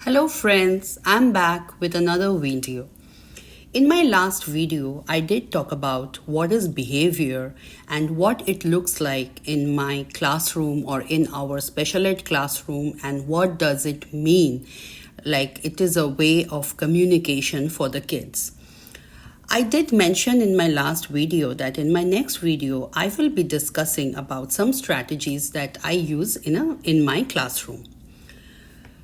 Hello friends, I'm back with another video. In my last video, I did talk about what is behavior and what it looks like in my classroom or in our special ed classroom and what does it mean, like it is a way of communication for the kids. I did mention in my last video that in my next video, I will be discussing about some strategies that I use in my classroom.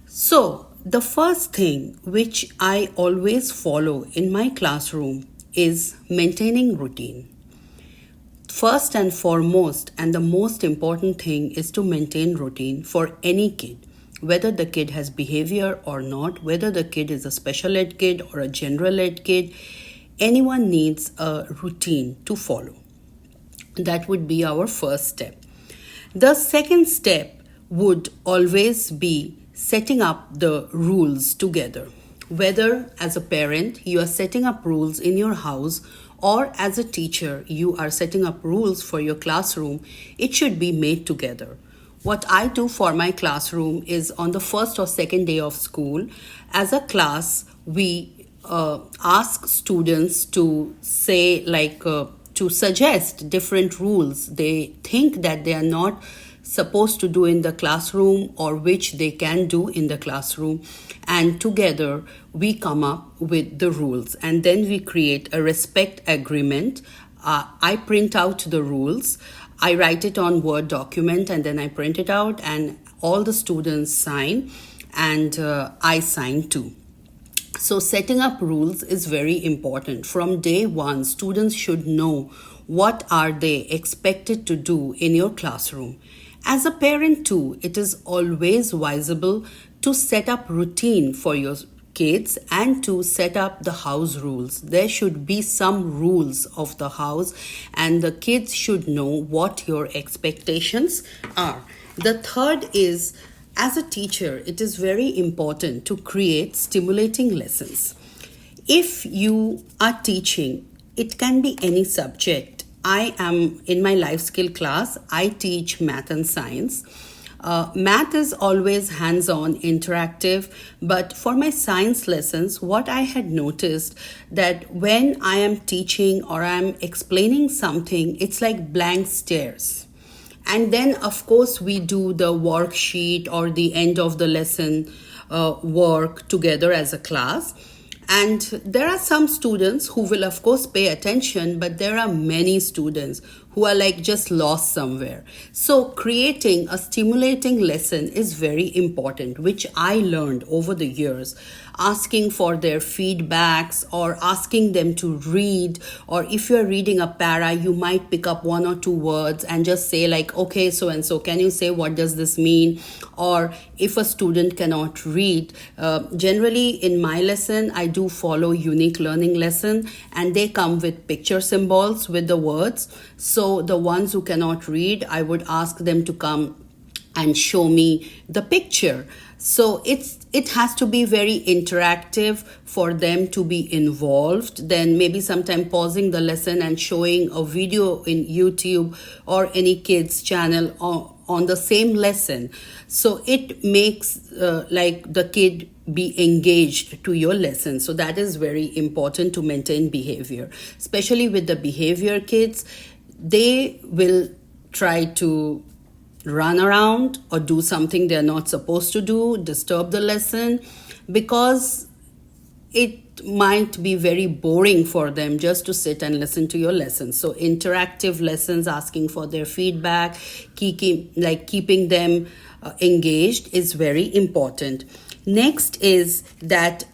So, the first thing which I always follow in my classroom is maintaining routine. First and foremost, and the most important thing is to maintain routine for any kid, whether the kid has behavior or not, whether the kid is a special ed kid or a general ed kid, anyone needs a routine to follow. That would be our first step. The second step would always be setting up the rules together. Whether as a parent you are setting up rules in your house or as a teacher you are setting up rules for your classroom, it should be made together. What I do for my classroom is on the first or second day of school, as a class, we ask students to say to suggest different rules they think that they are not supposed to do in the classroom or which they can do in the classroom, and together we come up with the rules and then we create a respect agreement. I print out the rules, I write it on Word document and then I print it out and all the students sign and I sign too. So setting up rules is very important. From day one, students should know what are they expected to do in your classroom. As a parent too, it is always advisable to set up routine for your kids and to set up the house rules. There should be some rules of the house and the kids should know what your expectations are. The third is, as a teacher, it is very important to create stimulating lessons. If you are teaching, it can be any subject. I am in my life skill class, I teach math and science. Math is always hands-on, interactive, but for my science lessons, what I had noticed that when I am teaching or I am explaining something, it's like blank stares. And then, of course, we do the worksheet or the end of the lesson work together as a class. And there are some students who will, of course, pay attention, but there are many students who are like just lost somewhere. So creating a stimulating lesson is very important, which I learned over the years. Asking for their feedbacks or asking them to read, or if you're reading a para, you might pick up one or two words and just say like, okay, so and so, can you say what does this mean? Or if a student cannot read, generally in my lesson, I do follow unique learning lesson and they come with picture symbols with the words. So the ones who cannot read, I would ask them to come and show me the picture. So it has to be very interactive for them to be involved. Then maybe sometime pausing the lesson and showing a video in YouTube or any kids channel on the same lesson. So it makes like the kid be engaged to your lesson. So that is very important to maintain behavior, especially with the behavior kids. They will try to run around or do something they're not supposed to do, disturb the lesson, because it might be very boring for them just to sit and listen to your lesson. So interactive lessons, asking for their feedback, keeping them engaged is very important. Next is that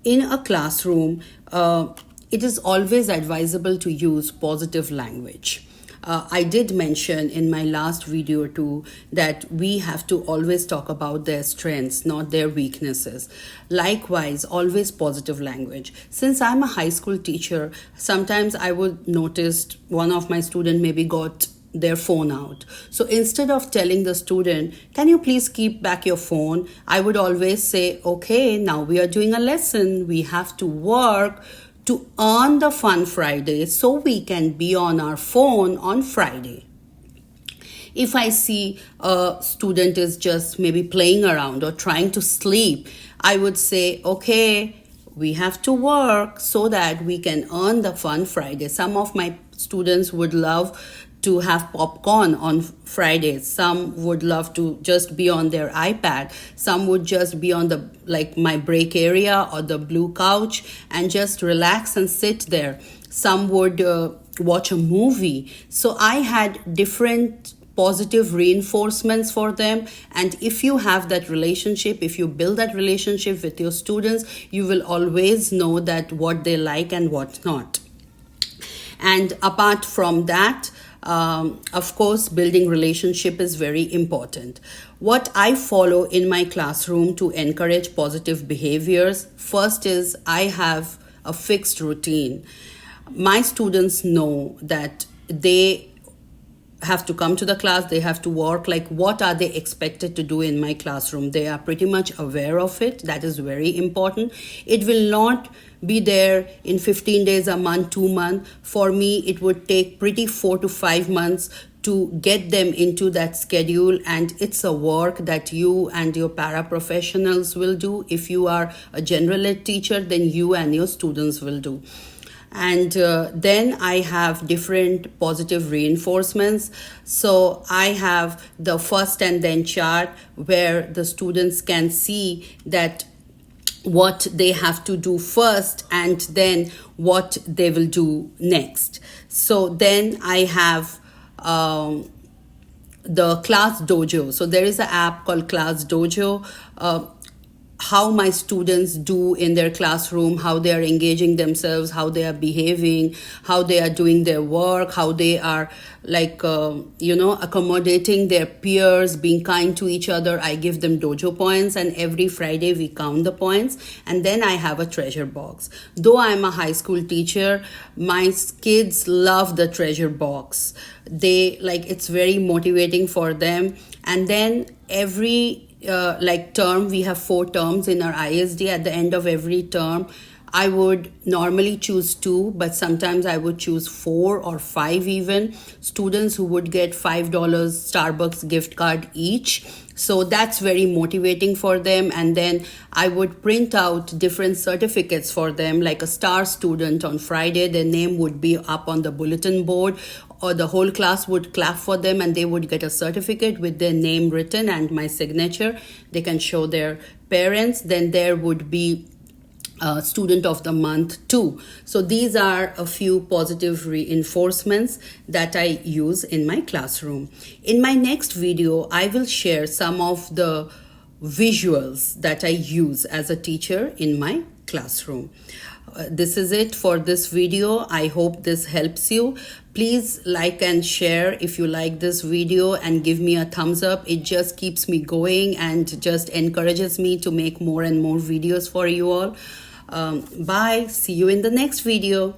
in a classroom, it is always advisable to use positive language. I did mention in my last video too that we have to always talk about their strengths, not their weaknesses. Likewise, always positive language. Since I'm a high school teacher, sometimes I would notice one of my students maybe got their phone out. So instead of telling the student, can you please keep back your phone? I would always say, okay, now we are doing a lesson. We have to work to earn the Fun Friday so we can be on our phone on Friday. If I see a student is just maybe playing around or trying to sleep, I would say, okay, we have to work so that we can earn the fun Friday. Some of my students would love to have popcorn on Fridays. Some would love to just be on their iPad. Some would just be on the my break area or the blue couch and just relax and sit there. Some would watch a movie. So I had different positive reinforcements for them. And if you have that relationship, if you build that relationship with your students, you will always know that what they like and what not. And apart from that, of course, building relationship is very important. What I follow in my classroom to encourage positive behaviors, first is I have a fixed routine. My students know that they have to come to the class, they have to work, like what are they expected to do in my classroom. They are pretty much aware of it. That is very important. It will not be there in 15 days, a month, 2 months. For me, it would take pretty 4 to 5 months to get them into that schedule, and it's a work that you and your paraprofessionals will do. If you are a general ed teacher, then you and your students will do. And then I have different positive reinforcements. So I have the first and then chart where the students can see that what they have to do first and then what they will do next. So then I have the Class Dojo. So there is an app called Class Dojo. How my students do in their classroom, how they are engaging themselves, how they are behaving, how they are doing their work, how they are accommodating their peers, being kind to each other. I give them dojo points, and every Friday we count the points. And then I have a treasure box. Though I'm a high school teacher, my kids love the treasure box. It's very motivating for them. And then every term, we have 4 terms in our ISD. At the end of every term, I would normally choose 2, but sometimes I would choose 4 or 5 even. Students who would get $5 Starbucks gift card each. So that's very motivating for them. And then I would print out different certificates for them, like a star student on Friday, their name would be up on the bulletin board, or the whole class would clap for them and they would get a certificate with their name written and my signature. They can show their parents. Then there would be Student of the Month too. So these are a few positive reinforcements that I use in my classroom. In my next video, I will share some of the visuals that I use as a teacher in my classroom. This is it for this video. I hope this helps you. Please like and share if you like this video, and give me a thumbs up. It just keeps me going and just encourages me to make more and more videos for you all. Bye. See you in the next video.